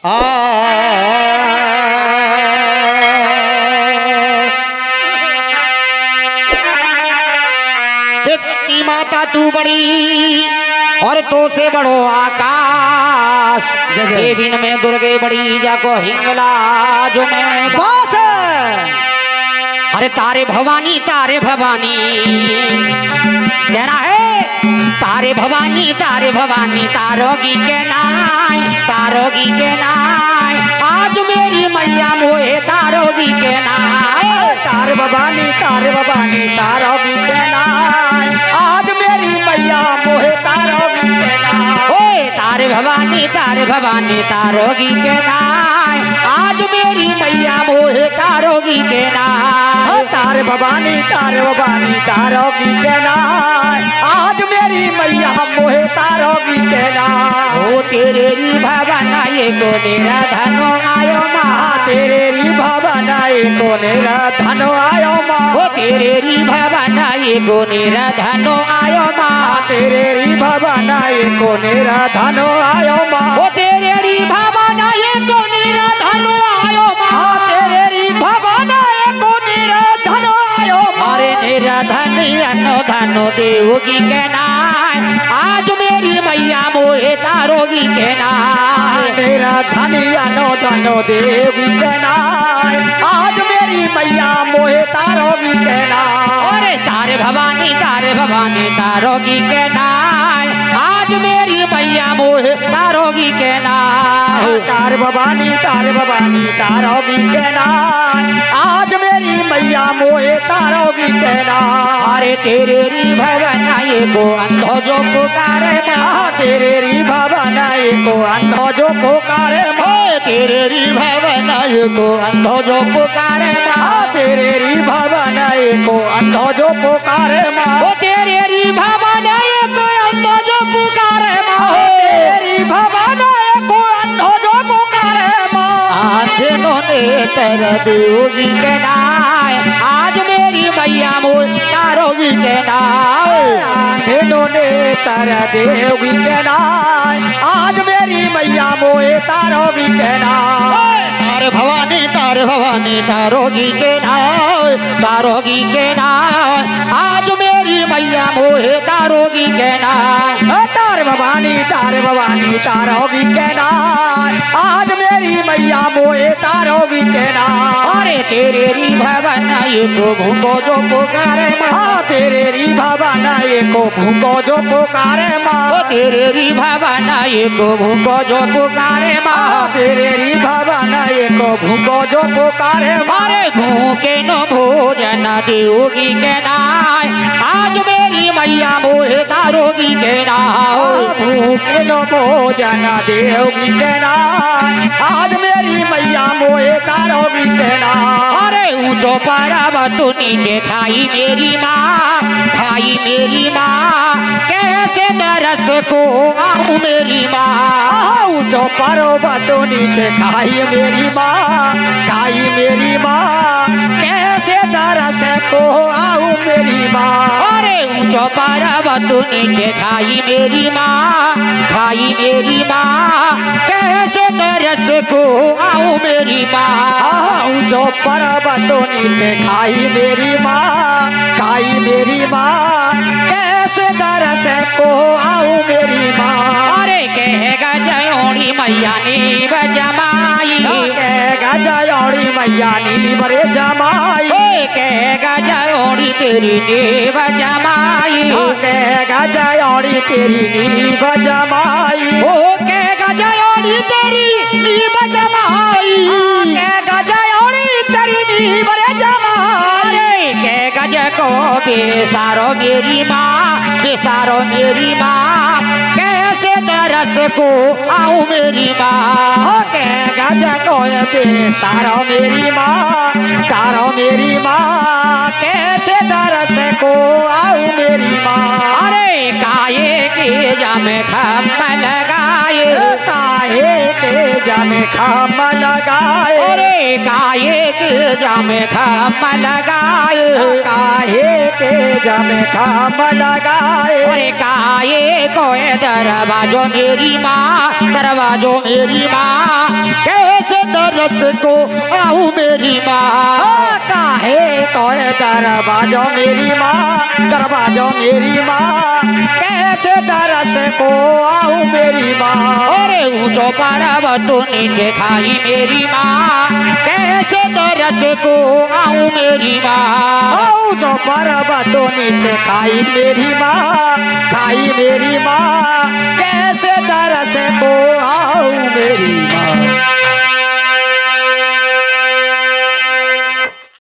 तेरी माता तू बड़ी और तो से बड़ो आकाश। देवीन में दुर्गे बड़ी जाको हिंगला जो मैं बस अरे तारे भवानी कहना है तारे भवानी तारोगी के नाय आज मेरी मैया मोहे तारोगी के नाय। तारे भवानी तारोगी के नाय आज मेरी मैया मोहे तारोगी के नाय। ओए तारे भवानी तारोगी के नाय आज मेरी मैया मोहे तारोगी के नाय। तारे भवानी तारोगी के नाय आज मेरी मैया मोहे तारोगी के नाय। ओ तेरे री भवाना ये को तेरा धनो आयो माँ तेरे री भवाना ये को नेरा धनो आयो माँ। ओ तेरे री भवाना ये को नेरा धनो आयो माँ तेरे री भवाना ये को नेरा धनो आयो माँ। ओ तेरे री भवाना ये को नेरा धनो आयो माँ तेरे री भवाना ये को नेरा धनो आयो माँ। अरे नेरा धनो देवगी के नाय आज मेरी मैया मोहे तारोगी के नाय। मेरा धनो देवगी के नाय आज मेरी मैया मोहे तारोगी के नाय। अरे तारे भवानी तारोगी के नाय आज मेरी मैया मोहे तारोगी के नाय। तारे भवानी तारोगी के नाय आज मेरी मैया मोहे तारोगी के नाय। अरे तेरे री भवाना ये को अंधो जो पुकारे माँ तेरे री भवाना ये को अंधो जो पुकारे माँ। तेरे री भवाना ये को अंधो जो पुकारे माँ तेरे री भवाना ये को अंधो जो पुकारे माँ। ओ तेरे री भवाना ये को अंधो जो पुकारे माँ तेरी भवाना ये को अंधो जो पुकारे माँ। आंधनों ने तेरा देवगी के नाय आज मेरी मैया मोहे तारोगी के नाय। आंधनों ने तेरा देवगी के नाय आज मेरी मैया मोहे तारोगी के नाय। तारे भवानी तारोगी के नाय आज मेरी मैया मोहे तारोगी के नाय। तारे भवानी तारोगी के नाय आज मेरी मैया मोहे तारोगी के नाय। अरे तेरे री भवाना ये को भूको जो पुकारे माँ तेरे री भवाना ये को भूको जो पुकारे माँ। तेरे री भवाना ये को भूको जो पुकारे माँ तेरे री भवाना ये को भूको जो पुकारे माँ। अरे भूखे न भोजन देवगी के नाय आज मेरी मैया मोहे तारोगी के नाय। भूखे न भोजन देवगी के नाय आज मेरी मैया मोहे तारोगी के नाय। अरे ऊंचो पर्वत नीचे खाई मेरी माँ कैसे दरस को आऊं मेरी माँ। ऊंचो पर्वत नीचे खाई मेरी माँ कैसे दरस को आऊं मेरी माँ। अरे ऊंचो पर्वत नीचे खाई मेरी माँ कैसे दरस को आऊं मेरी माँ। ऊंचो पर्वत नीचे खाई मेरी माँ कैसे दरस को आऊं मेरी माँ। अरे कहेगा जयोनी मैया नी बजमाई कहेगा जयोनी मैया नी बरे जमाई। कहेगा जयोनी तेरी नी बजमाई कहेगा जयोनी तेरी नी बजमाई। कहेगा जयोनी तेरी नी बजमाई कहेगा जयोनी तेरी नी बरे जमाई। कहेगा जको बेसारो मेरी माँ कैसे दरस को आऊं मेरी माँ। कहेगा जको बेसारो मेरी माँ कैसे दरस को आऊं मेरी माँ। अरे काये के जामे खम्मा लगाए काहे के जामे खम्मा लगाए। अरे काये के जामे खम्मा लगाए काहे के जामे खम्मा लगाए। अरे काये को दरवाजो मेरी माँ कैसे दरस को आऊं मेरी माँ। काहे कोई दरवाजो मेरी माँ, दरवाजो मेरी माँ, कैसे दरस को आऊं मेरी माँ। अरे ऊंचो पर्वत तो नीचे खाई मेरी माँ, कैसे दरस को आऊं मेरी माँ। ऊंचो पर्वत तो नीचे खाई मेरी माँ, खाई मेरी माँ, कैसे दरस को आऊं मेरी माँ।